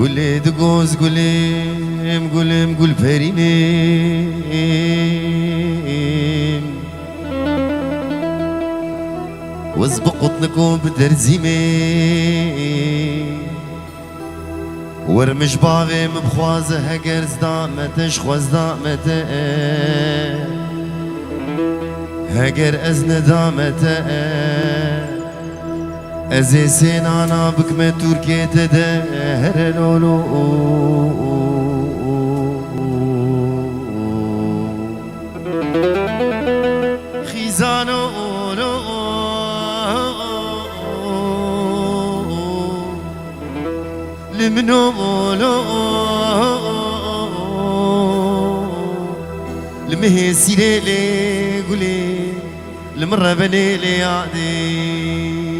قولي دقوز قوليم قوليم قول فرينيم وزبقطنكم بدرزيمي ورمش باوي مبخوازه هگر زدامتش خوزدامته هگر از ندامته ازي سينانا بكمة تركيا تدهر لولو خيزانو لمنو لمهي سيلي لي قولي لمرة بني لي عادي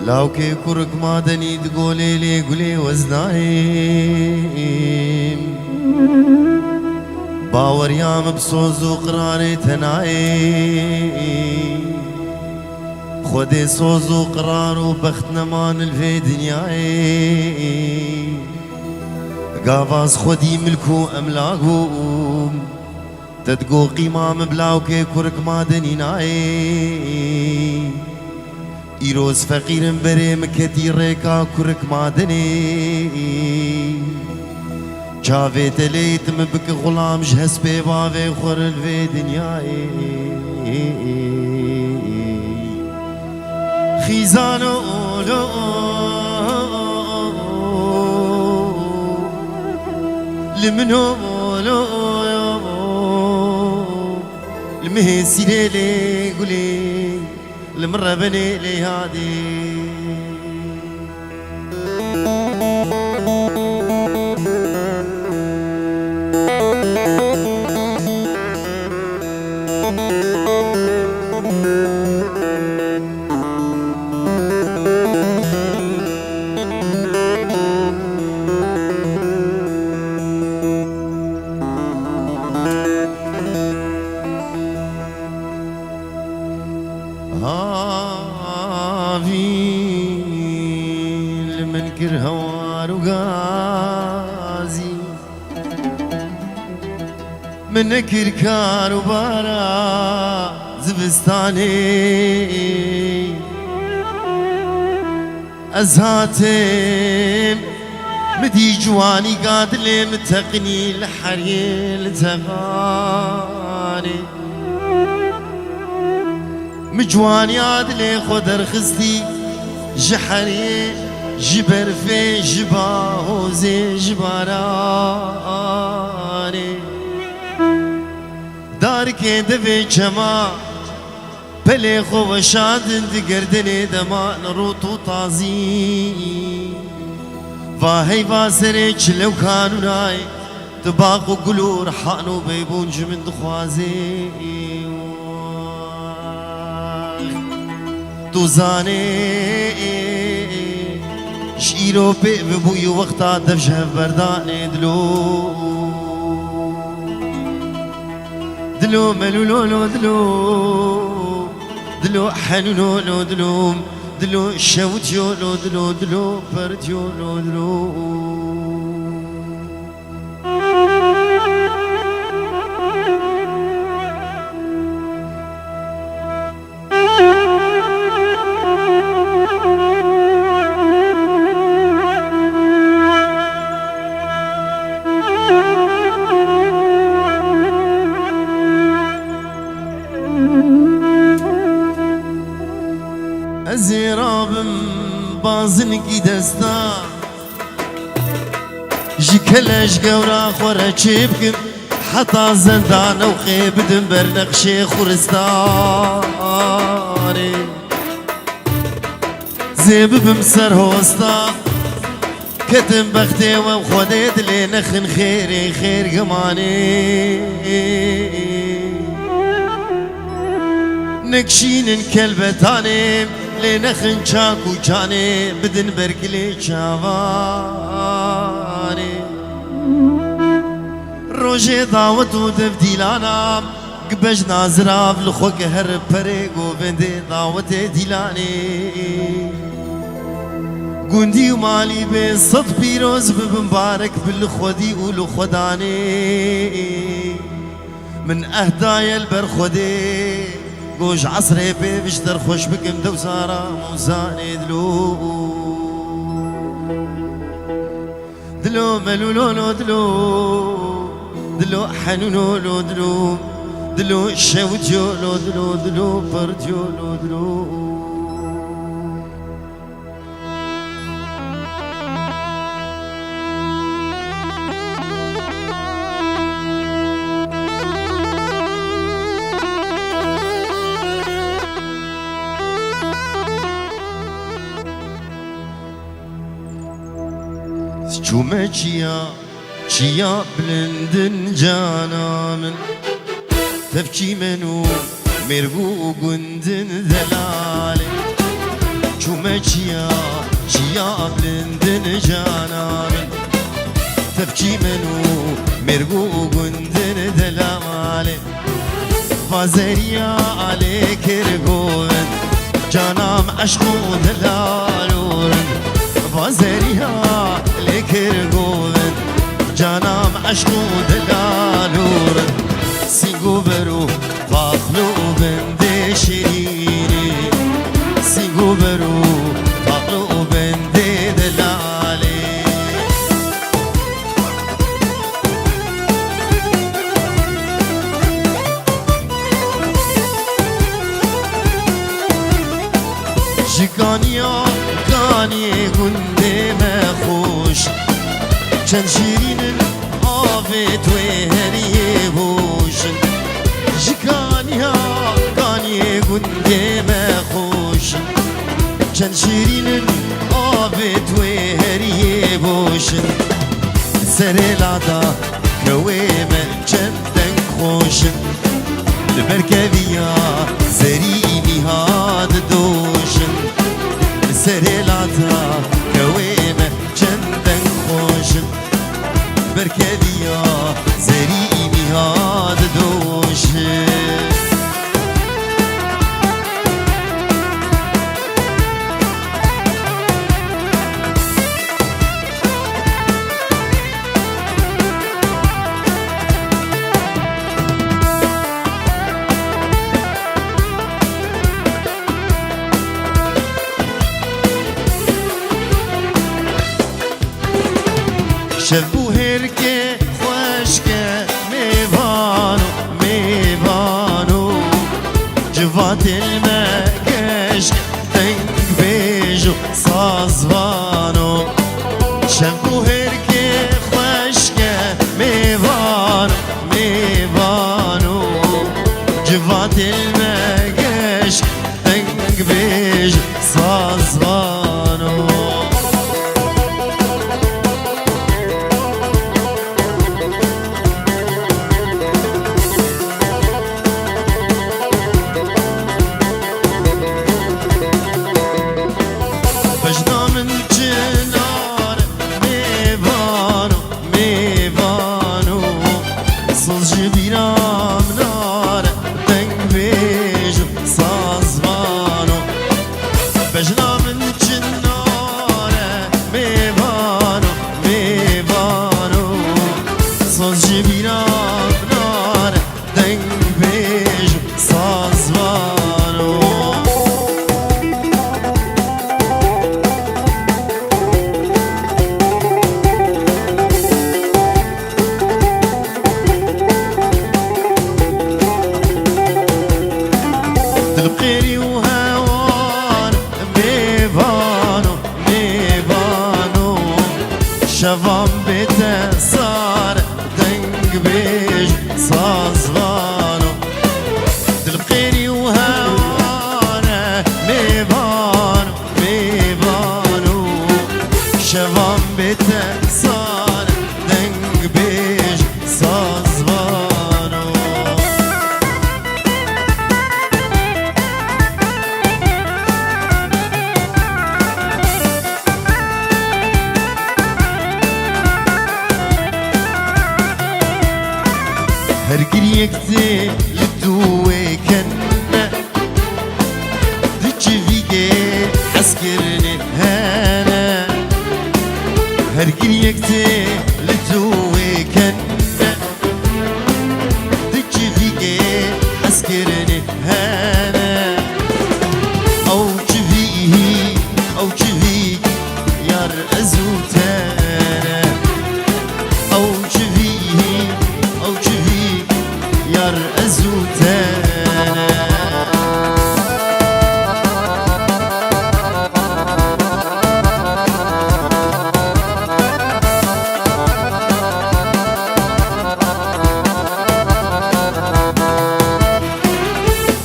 لاوكي كرك مادني تقولي لي قولي وزنايم باور يام بصوز وقراري تنايم خودي صوز وقرار وبخت نمان الفي دنياي قافاز خودي ملكو املاقهم تدقو قيمام بلاوكي كرك مادني ناي إيروز فقيرم بري مكتي ريكا كرك مادني جاوي تليت مبك غلام جهس بيباوي خور الفي دنياي خيزانو لو لمنو لو المهسي ليلي قولي المرة بني لي هادي منكر هوار وغازي منكر كار وبارا زبستاني أزهاتم مدي جواني قادلي متقني الحريل تغاني مجواني عادلي خدر خزتي جحري جبر في جباه زي جباراني دارك دفي جما بلي خو شاد دقردني دما نروتو طازي فاهي فاسري لو كانوا ناي تباقوا قلور حانو بيبون جمن دخوازي توزاني شيرو ببوي وقتا دفشه برداني دلو ملولولو دلو حنولولو دلو شوتيولو دلو برديولو زرابم بازنكي دستا جكلش قورا خورا تشيبكم حتى زندان وخيب دنبر نقشي خورستاني زيب بمسر هوستا كتم بختي وخديت لي نخن خيري خير قماني نكشين كلبتاني لنخن شاكو جاني بدن بركلي شافاني روجي دعوت ودفديلانا قبج نازراف لخوك هر بريقو بندي دعوت ديلاني قندي ومالي بصد بيروز بمبارك بالخودي ولو خداني من اهدايا البرخودي قوش عصري بيشتر خوش بكم دوسارة موزاني دلو دلو ملولولو دلو حنونولو دلو شوجولو دلو برجولو دلو شوما چیا بلندن جانا من تفكي منو مرغو قندن ذلالي شوما چیا بلندن جانا من تفكي منو مرغو قندن ذلالي فازريا عليك رغوين جانام عشقو دلالورن فازريا كرغوبن جانام عشقو دلالورن سيقو برو فاخلو بندي شيريني سيقو برو فاخلو بندي دلالي جيكانيا كاني قندي مخوش چند شیرین آفت و هریه بوشن جکانیا کانی گنده مخوشن چند شیرین آفت و هریه بوشن سر لادا کوی من چندن خوشن لبرکویا زرینی هاد دوشن سر لادا کوی من چندن خوشن بركديا زريني هاد دوشي شبو هركي خوشكه ميبانو جفات المكش تنك بيجو صازبانو شبو هركي خوشكه ميبانو جفات المكش تنك بيجو صازبانو شوام بيته صار دنق بيج صازوانو دل بخيري وهوانه ميبانو شوام بيته صار دنگ بيج سازوانو هرقر يكتي لدوي كنه دجي فيكي حسكرني هانا هرقر يكتي لدوي كنه دجي فيكي حسكرني هانا او جفيه او جفيك يار ازوتانا او جفيه او جفيك يار ازوتانا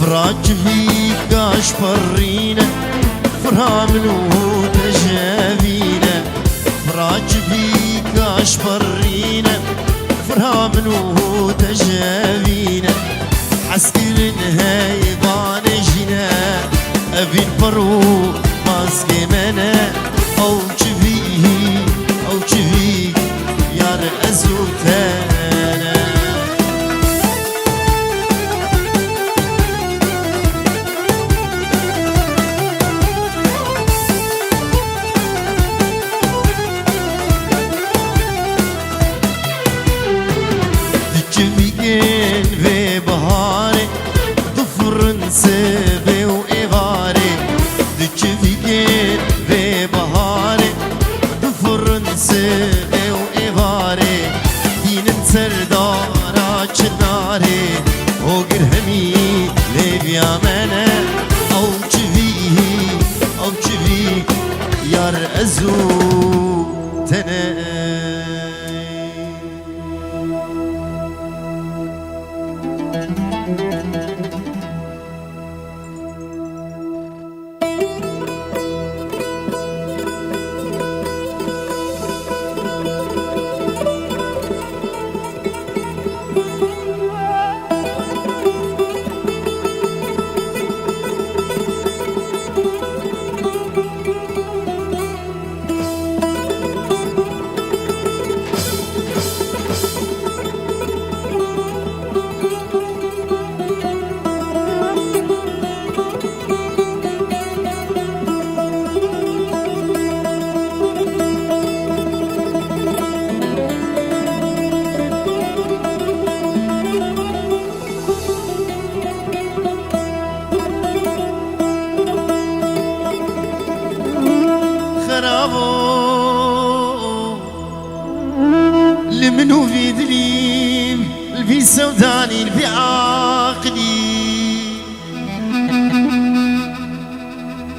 فراج فيك قاش فرينا فرامنو تجابينا فراج فيك قاش فرينا فرامنو تجابينا حسكر هاي بانجنا ابين برو ماسكي منا او جفيه او جفيك يار ازوتانا جميل في بهاري ضفرنسي في وإغاري جميل في بهاري ضفرنسي في وإغاري دين سردارا چناري وقرهمي لبيا منا أو جفيه أو جفيه يار أزو تنين لمنو في دليم البي سوداني البي عاقلي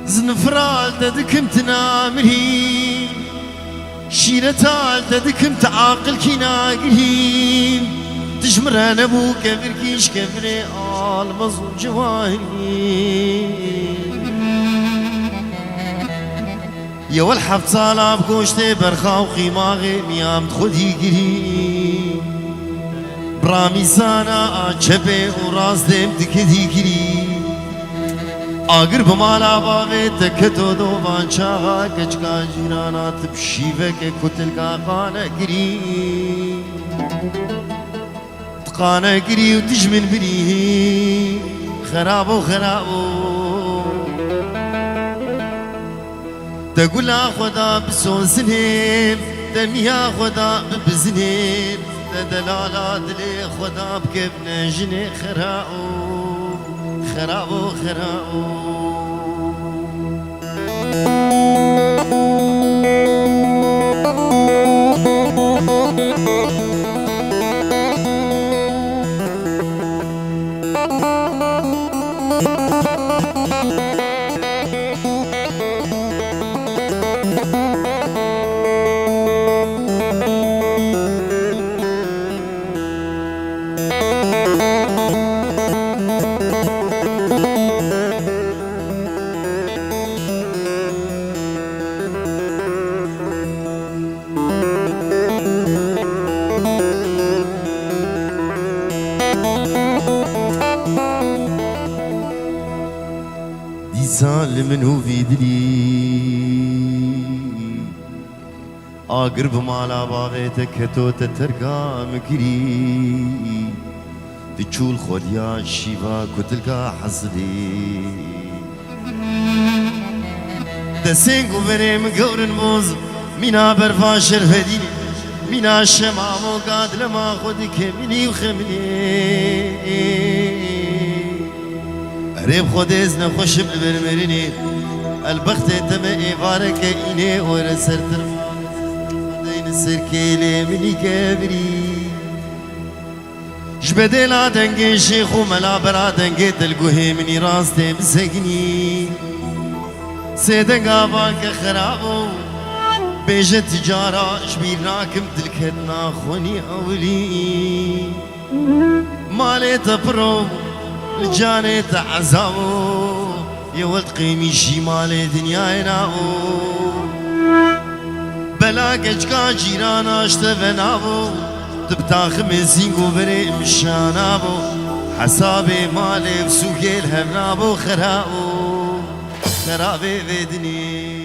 زنفرال تدكم تنامري شيرتال تدكم تعاقل كي ناقلي تجمر انا بو كبر كيش كبري آل مظلوم جواهري يا والحب طالب گوشت برخاو قیماغی میام خودی گیری برامیزانا چپه و راز دیم دکدی گیری آگر بمالا باوی تکتو دو وانچاها کچکا جیرانا تبشیوه که کتل کا قانه گیری قانه گیری و تجمن بری خرابو خرابو تقول خدا بسوزنهم دميا خدا ببزنهم دلالات لي خدا بكبنا جني خراو خراو خراو منو في دلي آگر بمالا باویت کتو تترگا مکری دی چول خودیا شیوا کتلگا حزدی دسنگو بریم گورن موز مینا برفا شرفدی مینا شمامو قاد لما خودی کمینی و خمینی ریب خود ازن خوش بالبرمرینی البخت تم ایوارک اینه اور سرتر دین سرکیلی منی کبری جبدل آدنگی شیخ و ملا برا دنگی دلگوهی منی راسته بسگنی سیدنگ آبان که خرابو بیجه تجارا شبیر ناکم دلکت ناخونی اولی مالی تپرو لجاني تعزاو يا ولد قيمي شمال دنياي ناو بلاك اجكا جيرانا اشتفناو تبتاخ مزينكو بري مشاناو حسابي مالي بسوكي الهمنابو خراو خرابي بدني